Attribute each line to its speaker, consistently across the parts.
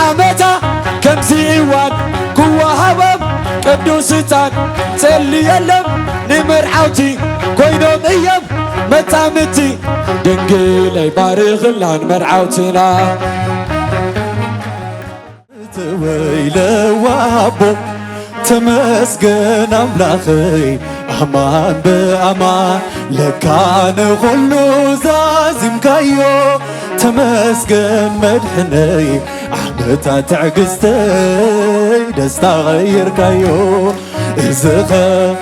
Speaker 1: عمتا كم زيوان كوا هبم قدوستان تلي يلم نمر عوتي كوينوم ايام متامتي دنقل اي بارغ لان مرعوتنا
Speaker 2: ويلا وابو تمسكن أملاخي أمان بأمان لكان خلو زازم كايو تمسكن مدحني أحمتا تعقستي دستا غير كايو إزخا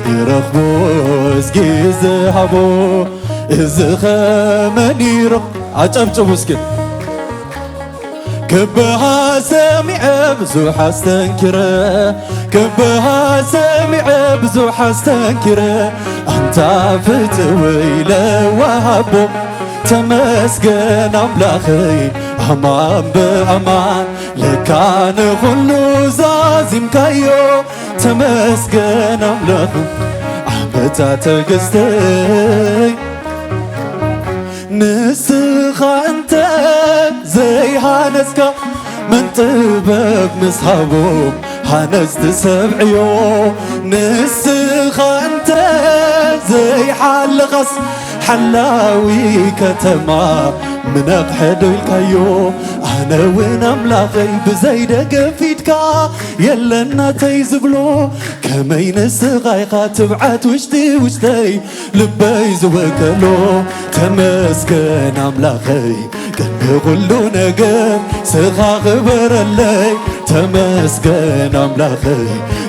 Speaker 2: من يرخبو اسكي زهبو إزخا من يرخ عجبتو سكت كبها سامع بزوح استنكره كبها سامع بزوح استنكره أنت فتوي لوهبو تمسكن أملاخي أمان بأمان لكان خلو زازم كايو تمسكن أملاخي أحمتا تقستي نسخة أنت زي هانسكا من طبق مصحابهم هانست سبعيو نسخة أنت زي حال غص حلاوي كتما من أقحد الكيو أنا وين أملاخي بزيدك فيدكا يلنا تيزبلو كمين السغايقة تبعت وشتي لبي زوكلو تمسكن أملاخي كان بيقولو نقم سغا غبر اللي تمسكن أملاخي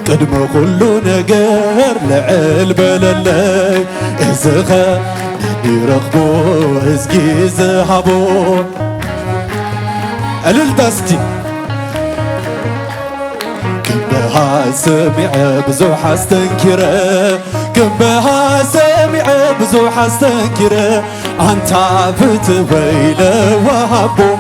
Speaker 2: قدم كلو نقر لعلب للي إزغا يرخبو ازقي زهبو الالدستي كبها سمع بزوح استنكره كبها سمع بزوح استنكره انت فتويل وهبو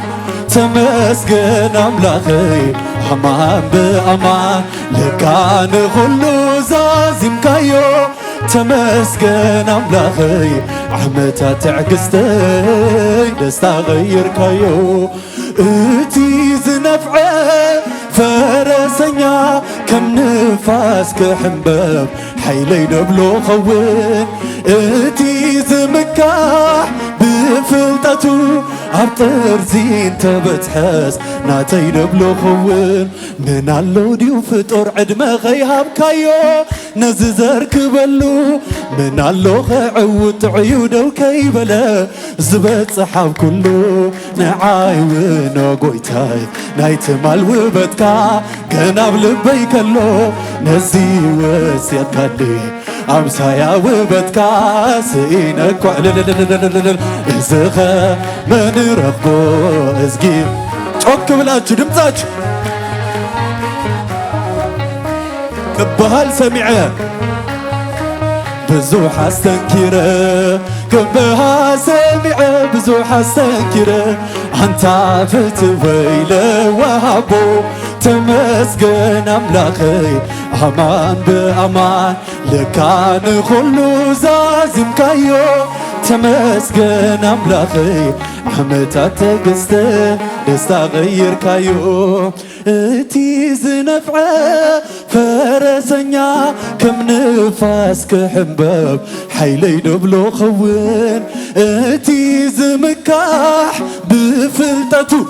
Speaker 2: تمسكن أملاخي أمان بأمان لكان خلو زازم كايو تمسكن أملاخي عمتا تعقستي دستا غير كايو اتي زنفعه فرسنيا كم نفاس كحنباب حيلي نبلو خوين اتي زمكاح بفلطتو عطر زين تبتحس ناتي نبلو خوين من اللو ديو فطور عدما غيهاب كايو نززر كبلو من اللو غعوت عيودو كيبلا زبت صحاب كلو نعاي ونوغويتاي نايت مال وبتكا قناب لبي كلو نزي وسيد كالي أمسايا وبتكا سينك إزخا من رخبو إزقي شوك بلاج دمتاج كبهال سمعه بزوح استنكره كبها سمعه بزوح استنكره أنت فتويله وهبو تمسكن أملاخي أمان بأمان لكان خلو زازم كايو تمسكن أملاخي حمتا تقستي دستا غير كايو اتي زنفعه فرسنيا كم نفاس كحنباب حيلي نبلو خوين اتي زمكاح بفلطتو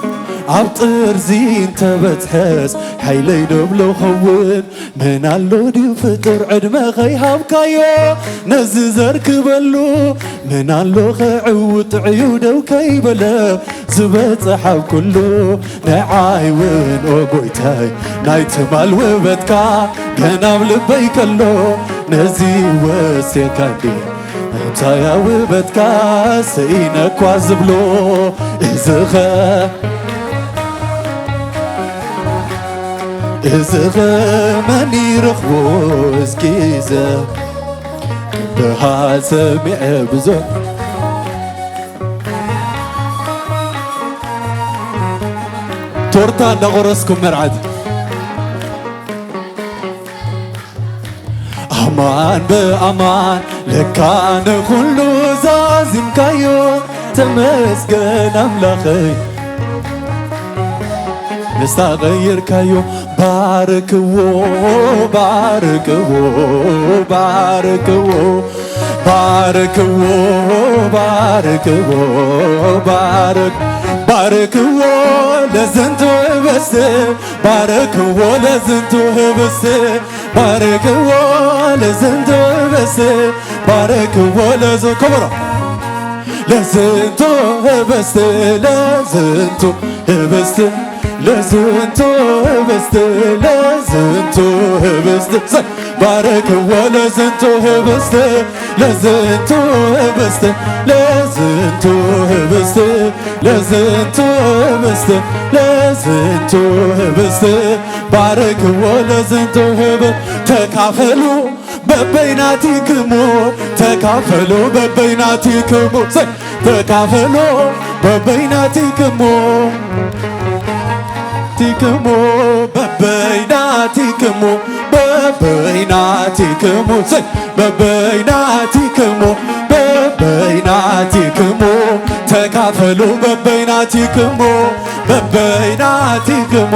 Speaker 2: عطر زين تبتحس حيلي نبلو خوين من اللو دي فطر عدما غيهاب كايو نززر كبلو من اللو غعوت عيودو كيبلا زبت صحاب كلو نعاي وين اوغويتاي نايت مال وبتكا قناب لبي كلو نزي وسيكاندي انتايا وبتكا سينك وازبلو إزغا إزغا ماني رخبو اسكيزا بها سمع بزو تورتا نغرسكم مرعد أمان بأمان لكان كله زازم كايو تمسكن أملاخي ደስታ ቀይርካዮ ባርክዎ ባርክዎ ባርክዎ ባርክዎ ባርክዎ ባርክዎ ለዝንቱ ህብስት ባርክዎ ለዝንቱ ህብስት ባርክዎ ለዝንቱ ህብስት ባርክዎ ለዝክብሮ ለዝንቱ ህብስት ለዝንቱ ህብስት ለዝንቱ ህብስት ለዝንቱ ህብስት ባርክዎ ለዝንቱ ህብስት ለዝንቱ ህብስት ለዝንቱ ህብስት ለዝንቱ ህብስት ለዝንቱ ህብስት ባርክዎ ለዝንቱ ህብስት ተካፈሉ በበይናቲክሙ ተካፈሉ በበይናቲክሙ ተካፈሉ በበይናቲክሙ ቲክሙ በበይናቲክሙ በበይናቲክሙ በበይናቲክሙ በበይናቲክሙ ተካፈሉ በበይናቲክሙ በበይናቲክሙ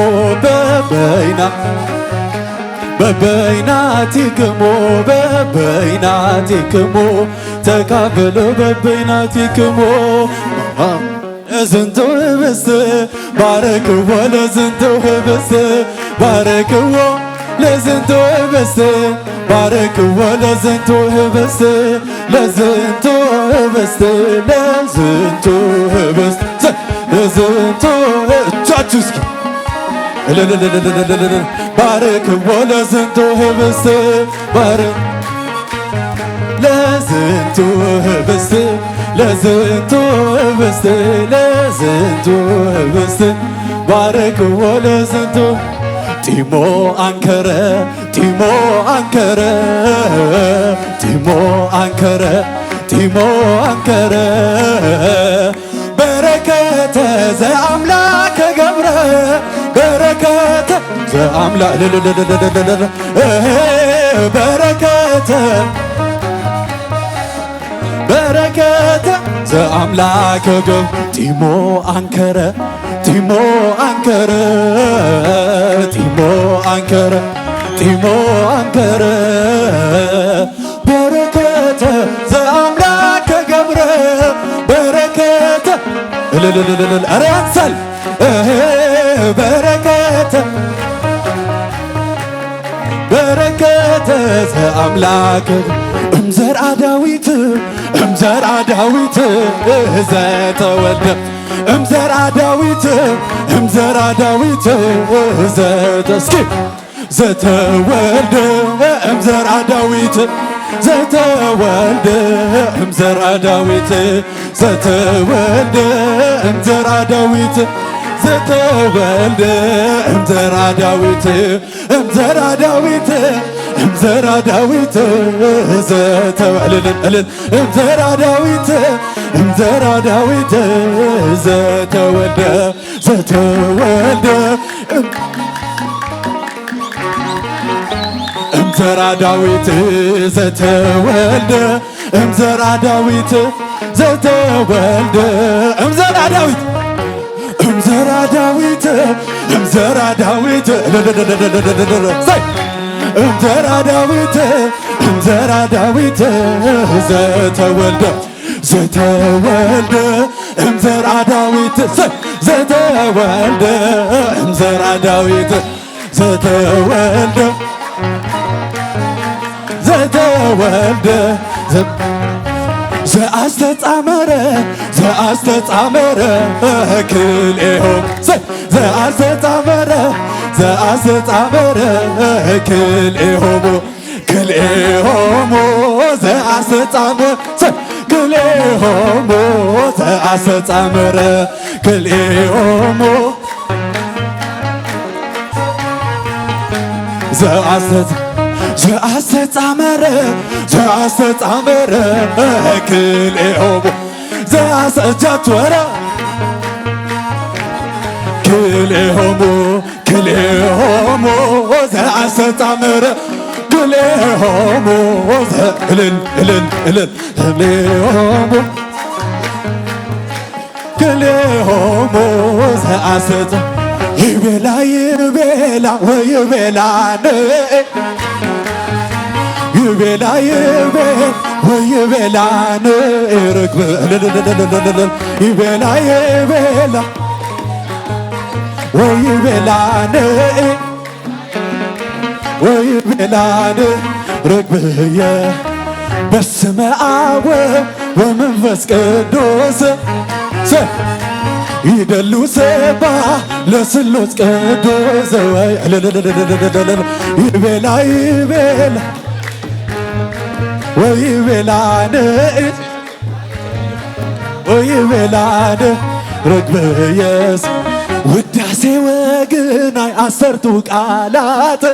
Speaker 2: በበይናቲክሙ በበይናቲክሙ ተካፈሉ በበይናቲክሙ ለዝንቱ ህብስት ባርክዎ ለዝንቱ ህብስት ባርክዎ ለዝንቱ ህብስት ባርክዎ ለዝንቱ ህብስት ለዝንቱ ህብስት ለዝንቱ ህብስት ለዝንቱ እጃችሁ እስኪ ባርክዎ ለዝንቱ ህብስት ለዝንቱ ህብስት ለዝንቱ ህብስት ለዝንቱ ህብስት ባርክዎ ለዝንቱ ጢሞ አንከረ ጢሞ አንከረ ጢሞ አንከረ ጢሞ አንከረ በረከተ ዘአምላከ ገብረ በረከተ ዘአምላክ በረከተ በረከተ ዘአምላከ ገብረ ጢሞ አንከረ ጢሞ አንከረ ጢሞ አንከረ ጢሞ አንከረ በረከተ ዘአምላከ ገብረ በረከተ ኧረ ያንሳል በረከተ በረከተ ዘአምላከ እምዘርአ ዳዊት እምዘርአ ዳዊት ዘተወልደ እምዘርአ ዳዊት እምዘርአ ዳዊት እስኪ ዘተወልደ እምዘርአ ዳዊት ዘተወልደ እምዘርአ ዳዊት ዘተወልደ እምዘርአ ዳዊት ዘተወልደ እምዘርአ ዳዊት እምዘርአ ዳዊት እምዘርአ ዳዊት ዘተወልደ እምዘርአ ዳዊት እምዘርአ ዳዊት ዘተወልደ ዘተወልደ እምዘርአ ዳዊት ዘተወልደ እምዘርአ ዳዊት ዘተወልደ እምዘርአ ዳዊት እምዘርአ ዳዊት እምዘርአ ዳዊት እምዘርአ ዳዊት እምዘርአ ዳዊት ዘተወልደ ዘተወልደ እምዘርአ ዳዊት ዘተወልደ እምዘርአ ዳዊት ዘተወልደ ዘተወልደ ዘአስተጻመረ ዘአስተጻመረ ክልኤሆሙ ዘአስተጻመረ ዘአስተጻመረ ክልኤሆሙ ክልኤሆሙ ዘአስተጻመረ ክልኤሆሙ ዘአስተጻመረ ክልኤሆሙ ዘአስተጻመረ ዘአስተጻመረ ክልኤሆሙ ዘአስተጻመረ ክልኤሆሙ ክልኤሆሙ ዘአስተጻመረ ክልኤሆሙ እልል እልል እልል ክልኤሆሙ ክልኤሆሙ ይቤላ ይቤላ ወይቤላን ይቤላ ወይቤላን ርግብ ይቤላ ይቤላ ወይቤላን ወይቤላን ርግብየ በስመ አብ ወመንፈስ ቅዱስ ይደሉ ሰባ ለስሉስ ቅዱስ ይቤላ ይቤላ ወይቤላን ወይቤላን ርግብየስ ውዳሴ ወግናይ አሰርቱ ቃላት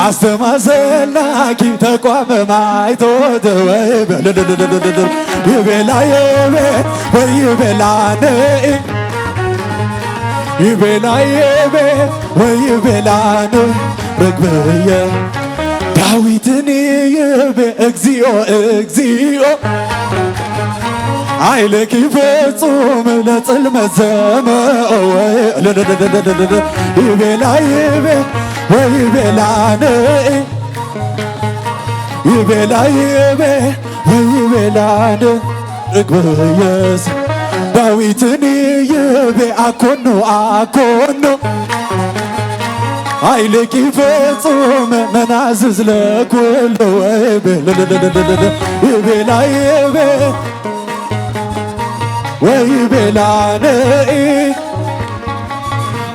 Speaker 2: አስተማሰላኪ ተቋመ ማይቶት ይቤላ ወይቤላን ይቤላ ወይቤላን ርግብየ ዳዊትን ይቤ እግዚኦ እግዚኦ ኃይልኪ ፍጹም ለጽልመት ዘመኦ ይቤላ ወይቤላን ይቤላ ወይቤላን ርግብየስ ዳዊትን ይቤ አኮኖ አኮኖ ኃይልኪ ፍጹም መናዝዝ ለኩሉ ይቤላ ወይቤላን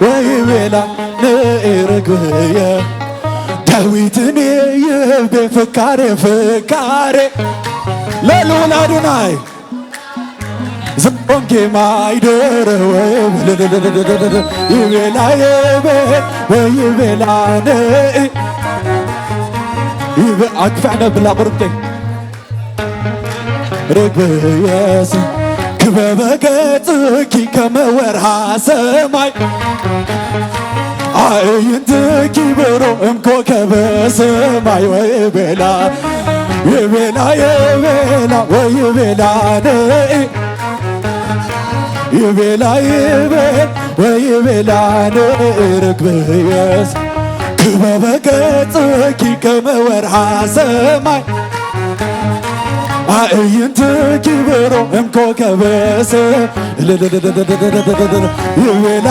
Speaker 2: ወይቤላን ርግብየ ዳዊትን ይቤ ፍካሬ ፍካሬ ለልዑል አዶናይ ዘቦንኬ ማይደረ ይቤላ ወይቤላን አክፋዕነ ብላ ቁርብቴ ርግብየስ ክበበ ገጽኪ ከመ ወርሃ ሰማይ አዕይንትኪ ብሮ እምኮከበ ሰማይ ወይቤላ ይቤላ ወይቤላን ይቤላ ወይቤላን ርግብየስ ክበበ ገጽኪ ከመ ወርሃ ሰማይ አዕይንትኪ ብሮ እምኮከበ ይቤላ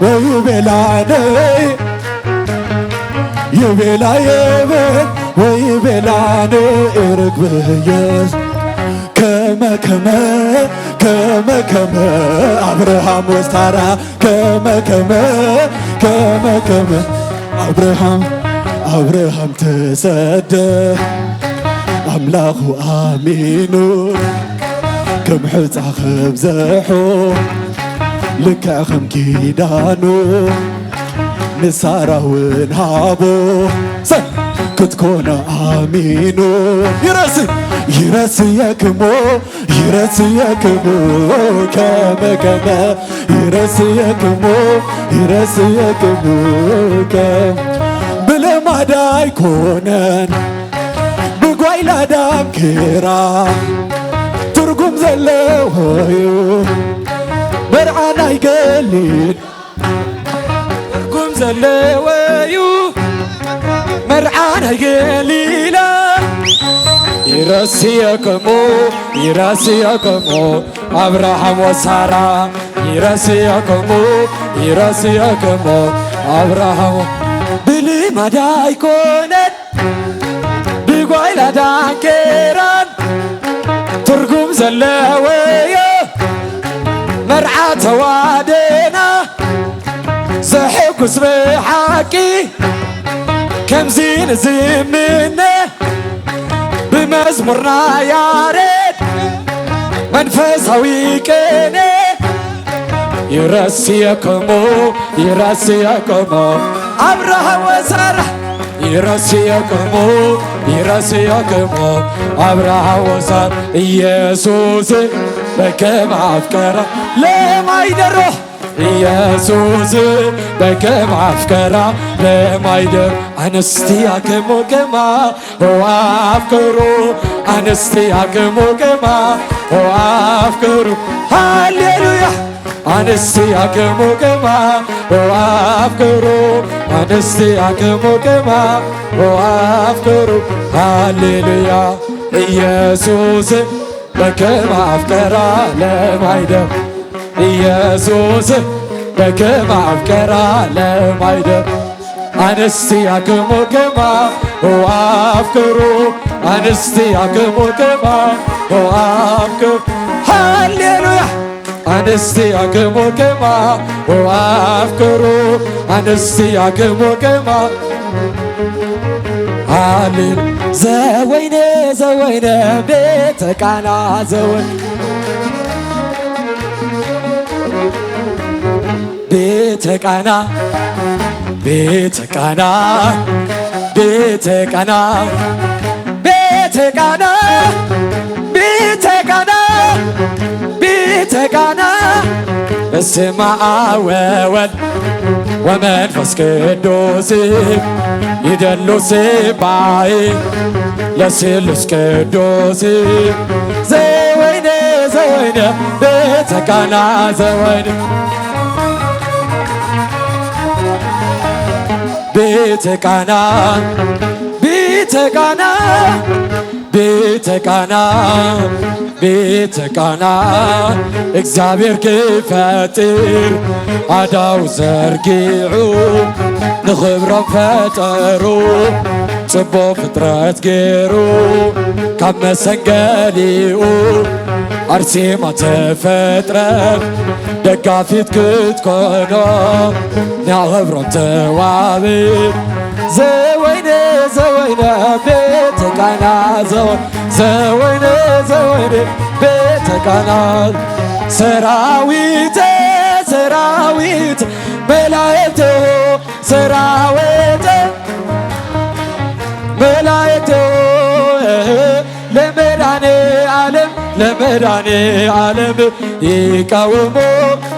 Speaker 2: ወይቤላን ይቤላ ወይቤላን ርግብየስ ከመ አብርሃም ወስታራ ከመ አብርሃም ተሰደ አምላኹ አሚኑ ከም ሕፃ ኸብዘሖ ልክዕ ከም ኪዳኑ ንሳራ እውን ሃቦ ክትኮነ አሚኑ ይረስየክሞ ከመ ይረስየክሞ ብለማዳ አይኮነን ብጓይላ ዳንኪራ ትርጉም ዘለዎዩ መርዓን አይገሊን ትርጉም ዘለዎዩ መርዓን አይገሊላ ይረስየክሙ አብርሃም ወሳራ ይረስየክሙ አብርሃም ብልማዳ አይኮነን ብጓይላ ዳንኪራን ትርጉም ዘለዎዩ መርዓ ተዋደና ዘሕጉስ ብሓቂ ከምዚ ንዝምነ ብመዝሙርና ያሬድ መንፈሳዊ ቅኔ ይረስየክሙ አብርሃም ወሳራ ይረስየክሙ አብርሃም ወሳራ ኢየሱስ በከመ አፍቀራ ለማይደሮ ኢየሱስ በከመ አፍቀራ ለማይደሮ አንስቲያክሙ ከማ ወአፍቅሩ አንስቲያክሙ ከማ ወአፍቅሩ ሃሌሉያ
Speaker 1: ኣንስቲ ኣክሙቅማ ወኣፍቅሩ ኣንስቲ ኣክሙቅማ ወኣፍቅሩ ሃሌሉያ ኢየሱስ በከመ ኣፍቀራ ለማይደር ኢየሱስ በከመ ኣፍቀራ ለማይደር ኣንስቲ ኣክሙቅማ ወኣፍቅሩ ኣንስቲ ኣክሙቅማ ወኣፍቅሩ ሃሌሉያ ኣንስቲ ኣክሙቅማ ወኣፍቅሩ ኣንስቲ ኣክሙቅማ ሃሌሉ ዘወይነ ዘወይነ ቤተ ቃና ዘወይነ ቤተ ቃና ቤተ ቃና ቤተ ቃና ቤተ ቃና ቤተ ቃና ቤተ ቃና በስመ አብ ወወልድ ወመንፈስ ቅዱስ ይደሉ ስባይ ለስሉስ ቅዱስ ዘወይነ ዘወይነ ቤተ ቃና ዘወይነ ቤተ ቃና ቤተ ቃና ቤተ ቃና ቤተ ቃና እግዚአብሔር ክፈጥር ኣዳው ዘርጊዑ ንኽብሮም ፈጠሩ ጽቡቕ ፍጥረት ገይሩ ካብ መሰንገሊኡ ኣርሴማ ተፈጥረት ደጋፊት ክትኮኖ ንኽብሮም ተዋብር ዘወይነ ዘወይነ ቤተ ቃና ዘወይነ ዘወይነ ቤተ ቃና ሰራዊት ሰራዊት መላእክት ሰራዊት መላእክት ለመድኃኔ ዓለም ለመድኃኔ ዓለም ይቃወሙ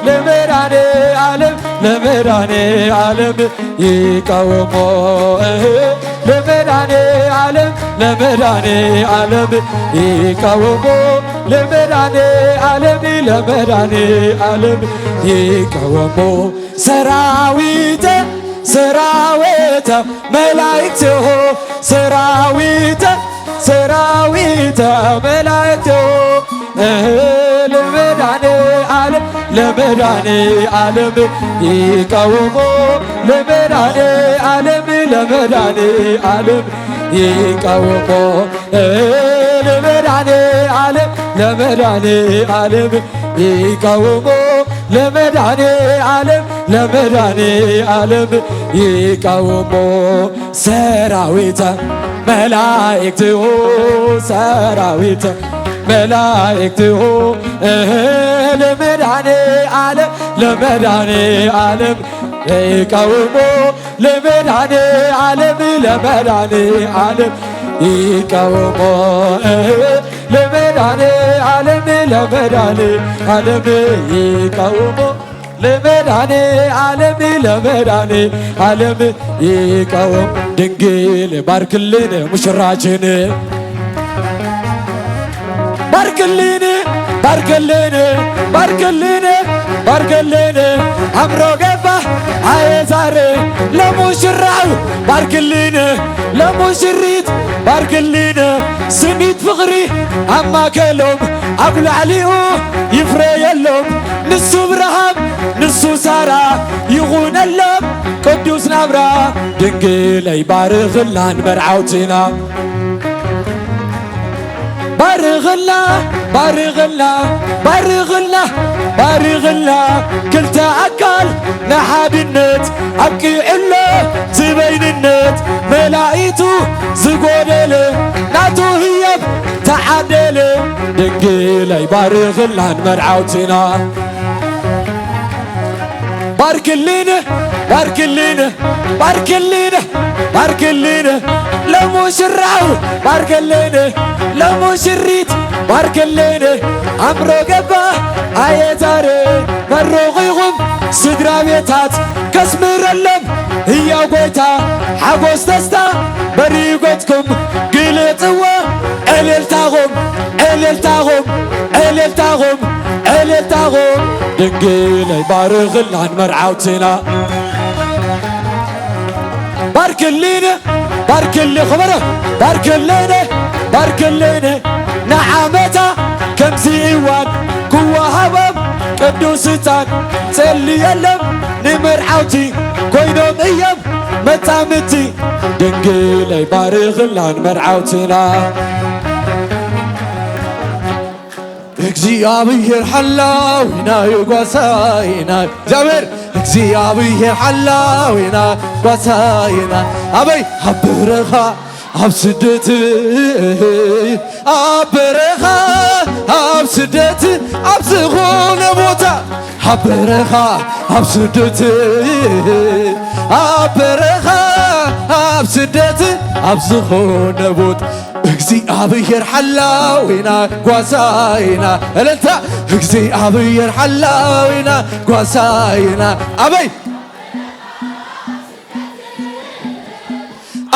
Speaker 1: ለመድኃኔ ዓለም ለመድኃኔ ዓለም ይቃወሙ ለመድኃኔ ዓለም ለመድኃኔ ዓለም ይቃወሙ ለመድኃኔ ዓለም ለመድኃኔ ዓለም ይቃወሙ ሰራዊት ሰራዊት መላእክት ሰራዊት ሰራዊት መላእክት ለመድኃኔ ዓለም ለመድኃኔ ዓለም ይቃወሙ ለመድኃኔ ዓለም ለመድኃኔ ዓለም ይቃወሙ ለመድኃኔ ዓለም ለመድኃኔ ዓለም ይቃወሙ ለመድኃኔ ዓለም ለመድኃኔ ዓለም ይቃወሙ ሰራዊት መላእክትሁ ሰራዊት መላእክትሁ ለመድኃኔ ዓለም ለመድኃኔ ዓለም ይቃወሙ ለመድኃኔ ዓለም ለመድኃኔ ዓለም ይቃወሙ ለመድኃኔ ዓለም ለመድኃኔ ዓለም ይቃወሙ ለመድኃኔ ዓለም ለመድኃኔ ዓለም ይቃወሙ ድንግል ባርክልን ሙሽራችን ባርክልን ባርክልን ባርክልን ባርክልን አምሮ ገባ አየዛሬ ለሙሽራው ባርክልን ለሙሽሪት ባርክልን ስኒት ፍቕሪ ኣማከሎም ኣብ ላዕሊኡ ይፍረ የሎም ንሱ ብርሃን ንሱ ሳራ ይኹነሎም ቅዱስ ናብራ ድንግለይ ባርኽላን መርዓውቲና ባርኽላ ባርኽላ ባርኽላ ባርኽላ ክልተ ኣካል ንሓድነት ኣብቂዕሎ ዝበይንነት መላኢቱ ዝጐደለ ናቱ ህየብ ተዓደለ ድንግለይ ባርኽላን መርዓውቲና ባርክልን ባርክልን ባርክልን ባርክልን ለሙሽራው ባርክልን ለሙሽሪት ባርክልን አምሮ ገባ አየዛሬ መሮኺኹም ስድራ ቤታት ከስምረሎም ሕያው ጐይታ ሓጐስ ደስታ በሪጐትኩም ግልጽዎ ዕልልታኹም ዕልልታኹም ዕልልታኹም ዕልልታኹም ድንግለይ ባርኽላን መርዓውትና ባርክልነ ባርክል ኸበረ ባርክልነ ባርክልነ ንዓመታ ከምዚ እዋን ክወሃቦም ቅዱስታን ጸልየሎም ንመርዓውቲ ኮይኖም እዮም መጻምድቲ ድንግለይ ባርኽላን መርዓውትና
Speaker 2: እግዚአብሔር ሓላዊና ጓሳይና እግዚአብሔር እግዚአብሔር ሓላዊና ጓሳይና ኣበይ ኣብ በረኻ ኣብ ስደት ኣብ በረኻ ኣብ ስደት ኣብ ዝኾነ ቦታ ኣብ በረኻ ኣብ ስደት ኣብ በረኻ ኣብ ስደት ኣብ ዝኾነ ቦታ እግዚአብሔር ሓላዊና ጓሳይና እልልታ እግዚአብሔር ሓላዊና ጓሳይና ኣበይ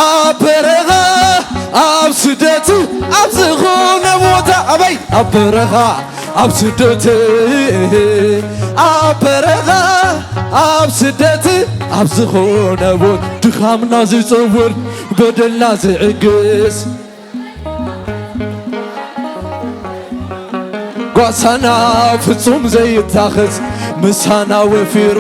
Speaker 2: ኣብ በረኻ ኣብ ስደት ኣብ ዝኾነ ቦታ ኣበይ ኣብ በረኻ ኣብ ስደት ኣብ በረኻ ኣብ ስደት ኣብ ዝኾነ ቦታ ድኻምና ዝፀውር በደልና ዝዕግስ ጓሳና ፍጹም ዘይታኸስ ምሳና ወፊሩ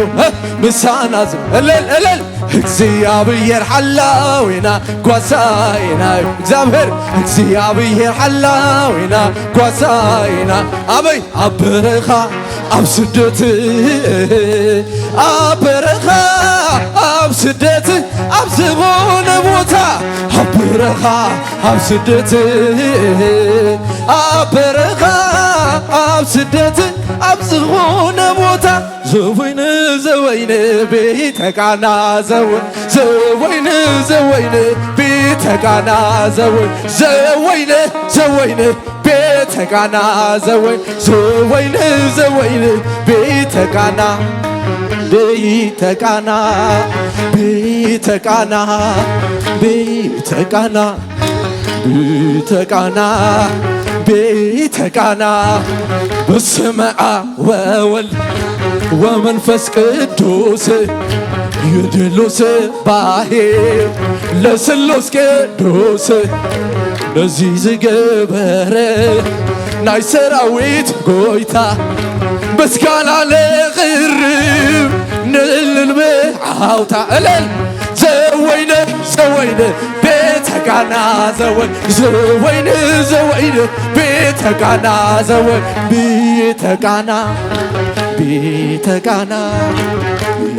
Speaker 2: ምሳና እልል እግዚአብሔር ሓላዊና ጓሳይና እግዚአብሔር እግዚአብሔር ሓላዊና ጓሳይና ኣበይ ኣብ በረኻ ኣብ ስደት ኣብ በረኻ ኣብ ስደት ኣብ ዝኾነ ቦታ ኣብ በረኻ ኣብ ስደት ኣብ በረኻ ኣብ ስደት ኣብ ዝኾነ ቦታ ዘወይን ዘወይን ቤተ ቃና ዘወይን ዘወይን ቤተ ቃና ዘወይን ዘወይን ቤተ ቃና ዘወይን ዘወይን ቤተ ቃና ቤተ ቃና ቤተ ቃና ቤተ ቃና ቤተ ቃና ቤተ ቃና በስመ አብ ወወልድ ወመንፈስ ቅዱስ የድሎስ ባሕር ለስሉስ ቅዱስ ለዚህ ዝገበረ ናይ ሰራዊት ጎይታ ምስጋና ለቕርብ ንእልል ብዓውታ እልል ዘወይን ዘወይን ቤተ ቃና ዘወይን ዘወይን ቤተ ቃና ቤተ ቃና ቤተ ቃና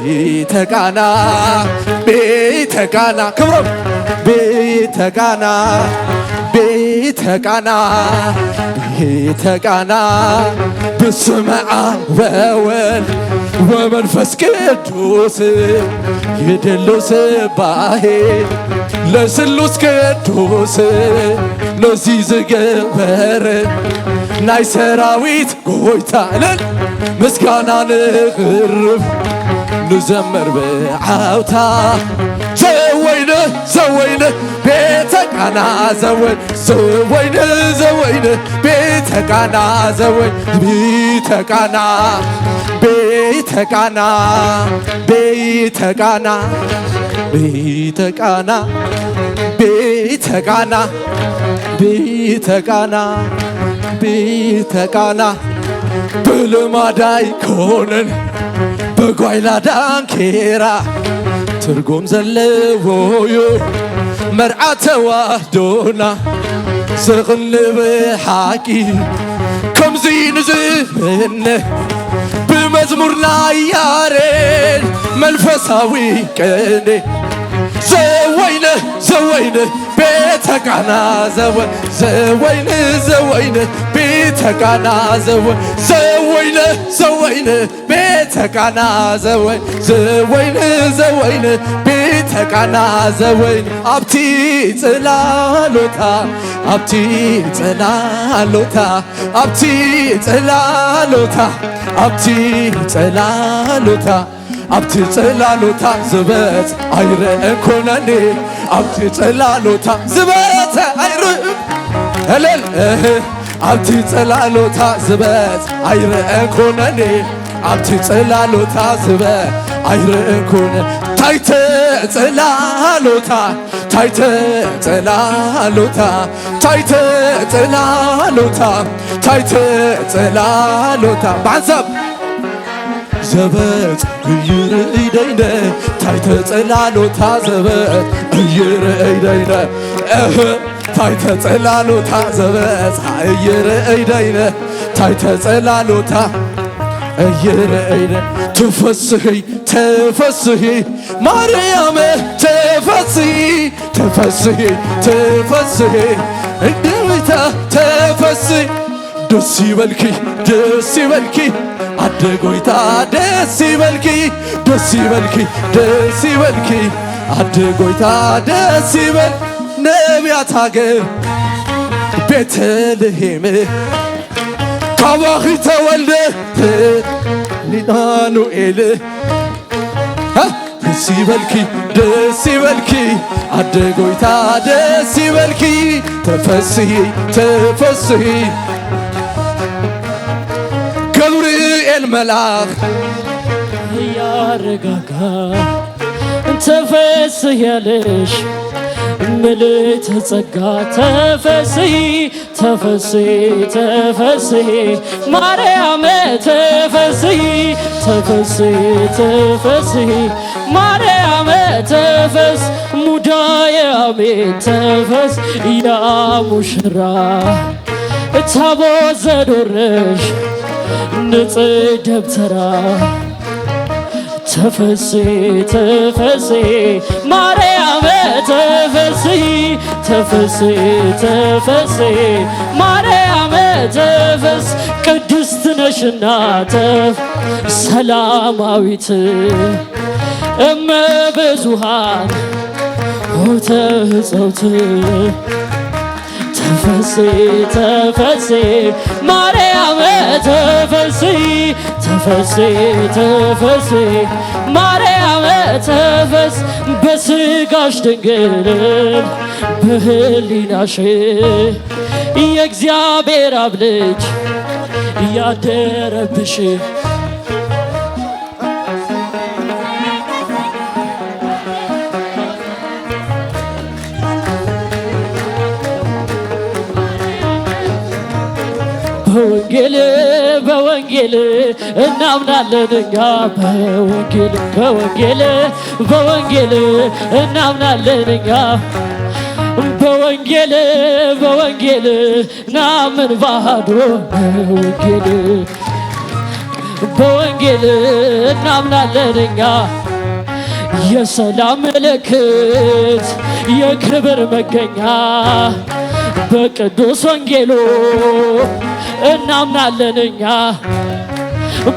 Speaker 2: ቤተ ቃና ቤተ ቃና ክብሮም ቤተ ቃና ቤተ ቃና ቤተ ቃና በስመ አብ ወወልድ ወመንፈስ ቅዱስ የድሎስ ባሕር ለስሉስ ቅዱስ ለዚህ ዝገበረ ናይ ሰራዊት ጎይታ እልል ምስጋና ንቕርብ ንዘምር ብዓውታ ዘወይን ዘወይን ቤተ ቃና ዘወይን ዘወይን ቤተ ቃና ቤተ ቃና ቤተ ቃና ቤተ ቃና ቤተ ቃና ቤተ ቃና ቤተ ቃና ቤተ ቃና ብልማዳይ ኮነን በጓይላ ዳንኬራ ትርጉም ዘለዎዩ መርዓ ተዋህዶና ዘቕንብ ሓቂ ከምዚ ንዝብነ ብመዝሙርና ያሬድ መንፈሳዊ ቅኔ ዘወይን ዘወይን ቤተ ቃና ዘወይን ዘወይን ቤተ ቃና ዘወይን ዘወይን ቤተ ቃና ዘወይን ዘወይን ቤተ ቃና ዘወይን ኣብቲ ጽላሎታ ኣብቲ ጽላሎታ ኣብቲ ጽላሎታ ኣብቲ ጽላሎታ ኣብቲ ጽላሎታ ዝበጽ ኣይርአን ኮነኒ ኣብቲ ጽላሎታ ዝበጽ ኣይርእ እልል ኣብቲ ጽላሎታ ዝበጽ ኣይርአን ኮነኒ ኣብቲ ጽላሎታ ዝበ ኣይርአኩን ታይተ ጽላሎታ ታይተ ጽላሎታ ታይተ ጽላሎታ ታይተ ጽላሎታ ባንሳብ ዘበት እይርኢደይነ ታይተ ጽላሎታ ዘበት እይርኢደይነ ታይተ ጽላሎታ ዘበት እይርኢደይነ ታይተ ጽላሎታ እይርኢደ ተፈስሒ ተፈስሒ ማርያም ተፈስሒ ተፈስሒ ተፈስሒ እንደዊታ ተፈስሒ ደስ ይበልኪ ደስ ይበልኪ አደ ጎይታ ደስ ይበልኪ ደስ ይበልኪ ደስ ይበልኪ አደ ጎይታ ደስ ይበል ነቢያት አገር ቤተልሔም ካባኺ ተወልደ ሊናኑኤል ደስ ይበልኪ ደስ ይበልኪ አደ ጎይታ ደስ ይበልኪ ተፈስሒ ተፈስሒ ገብርኤል መልአክ
Speaker 3: ያረጋጋ ተፈስሒ ያለሽ ምልዕተ ጸጋ ተፈስሒ ተፈስሒ ተፈስሒ ማርያም ተፈስሒ ተፈስሒ ተፈስሒ ማርያም ተፈስ ሙዳየ አሜን ተፈስ ያ ሙሽራ ታቦት ዘዶረሽ ንጽሕ ደብተራ ተፈስሒ ተፈስሒ ማርያም ተፈስሒ ተፈስሒ ተፈስሒ ማርያም ተፈስ ቅድስት ነሽና ሰላማዊት እመ ብዙኃን ሆተ ሕፀውት ተፈስሒ ተፈስሒ ማርያም ተፈስሒ ተፈስሒ ተፈስሒ ማርያም ተፈስ በሥጋሽ ድንግል በህሊናሽ የእግዚአብሔር አብ ልጅ ያደረብሽ በወንጌል በወንጌል እናምናለን እኛ በወንጌል በወንጌል በወንጌል እናምናለን እኛ በወንጌል በወንጌል ናምን ባዶ በወንጌል በወንጌል እናምናለን እኛ የሰላም ምልክት የክብር መገኛ በቅዱስ ወንጌሉ እናምናለን እኛ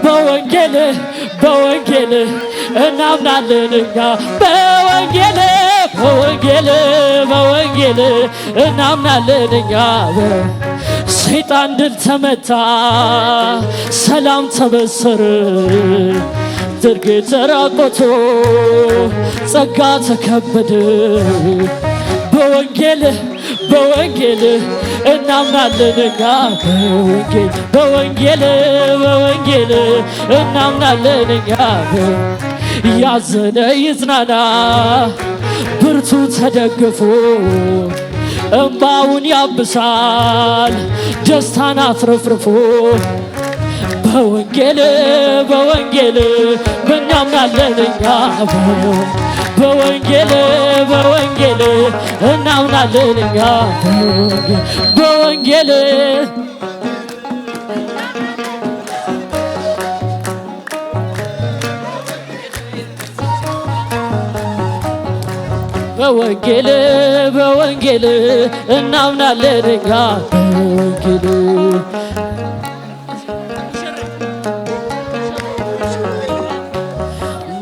Speaker 3: በወንጌል በወንጌል እናምናለን እኛ በወንጌል በወንጌል በወንጌል እናምናለን እኛ ሰይጣን ድል ተመታ ሰላም ተበሰረ ድርጊት ተራቆቶ ጸጋ ተከበደ በወንጌል በወንጌል እናምናለን እኛ በወንጌል በወንጌል በወንጌል እናምናለን እኛ ያዘነ ይጽናና ብርቱ ተደግፎ እምባውን ያብሳል ደስታን አትረፍርፎ በወንጌል በወንጌል እናምናለን እኛ በወንጌል በወንጌል እናምናለን እኛ በወንጌል በወንጌል በወንጌል እናምናለን እኛ በወንጌል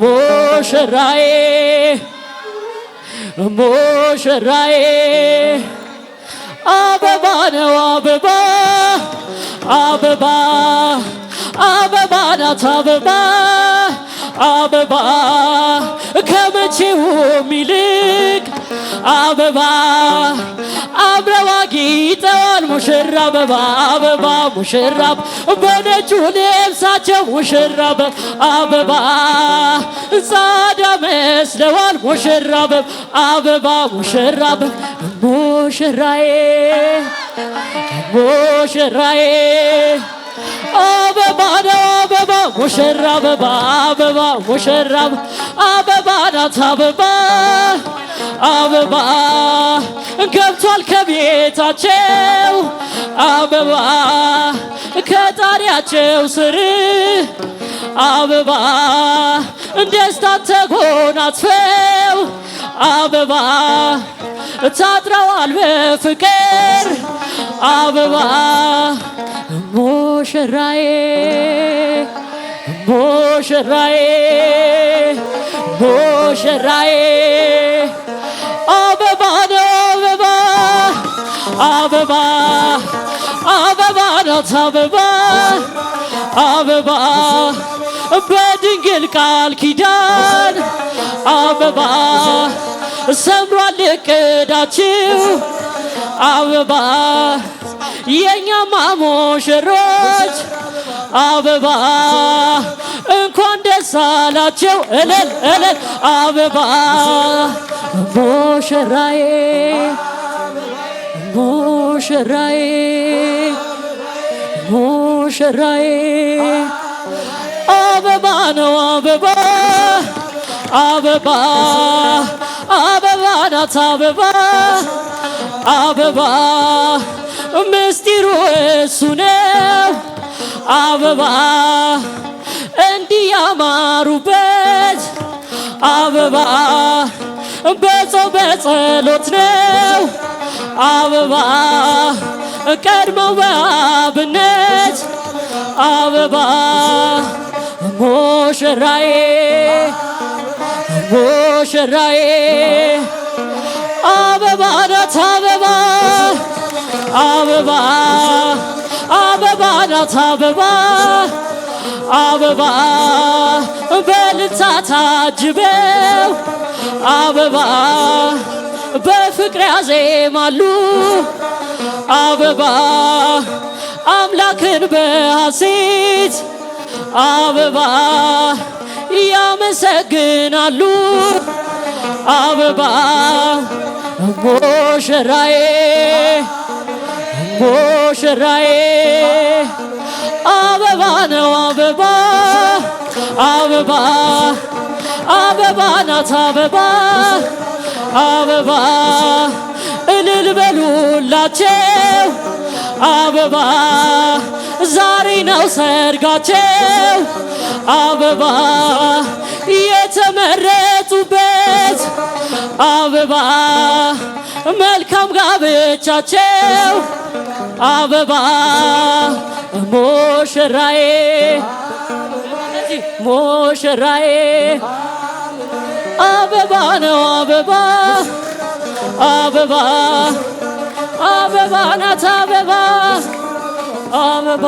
Speaker 3: ሙሽራዬ ሙሽራዬ አበባ ነው አበባ አበባ አበባ ናት አበባ አበባ ከመቼውም ይልቅ አበባ አብረው አጊጠዋል ሙሽራ አበባ አበባ ሙሽራ በነጩ ልብሳቸው ሙሽራ አበባ ጻዳ መስለዋል ሙሽራ አበባ ሙሽራ ሙሽራዬ ሙሽራዬ አበባ ነው አበባ ሙሽራ አበባ አበባ ሙሽራ አበባ ናት አበባ አበባ ገብቷል ከቤታቸው አበባ ከጣሪያቸው ስር አበባ ደስታን ተጎናጽፈው አበባ ታጥረዋል በፍቅር አበባ ሙሽራዬ ሙሽራዬ ሙሽራዬ አበባ ነው አበባ አበባ አበባ ናት አበባ አበባ በድንግል ቃል ኪዳን አበባ ሰምሯል እቅዳችሁ አበባ የኛማ ሙሽሮች አበባ እንኳን ደስ አላቸው እልል እልል አበባ ሙሽራዬ ሙሽራዬ ሙሽራዬ አበባ ነው አበባ አበባ አበባ ናት አበባ አበባ ምስጢሩ እሱ ነው አበባ እንዲህ ያማሩበት አበባ በጾም በጸሎት ነው አበባ ቀድመው በአብነት አበባ ሙሽራዬ ሙሽራዬ አበባ ናት አበባ አበባ አበባ ናት አበባ አበባ በልልታ ታጅበው አበባ በፍቅር ያዜማሉ አበባ አምላክን በሐሴት አበባ ያመሰግናሉ አበባ ሙሽራዬ ሙሽራዬ አበባ ነው አበባ አበባ አበባ ናት አበባ አበባ እልል በሉላቸው አበባ ዛሬ ነው ሰርጋቸው አበባ የተመረጡበት አበባ መልካም ጋብቻቸው አበባ ሙሽራዬ ሙሽራዬ አበባ ነው አበባ አበባ አበባ ናት አበባ አበባ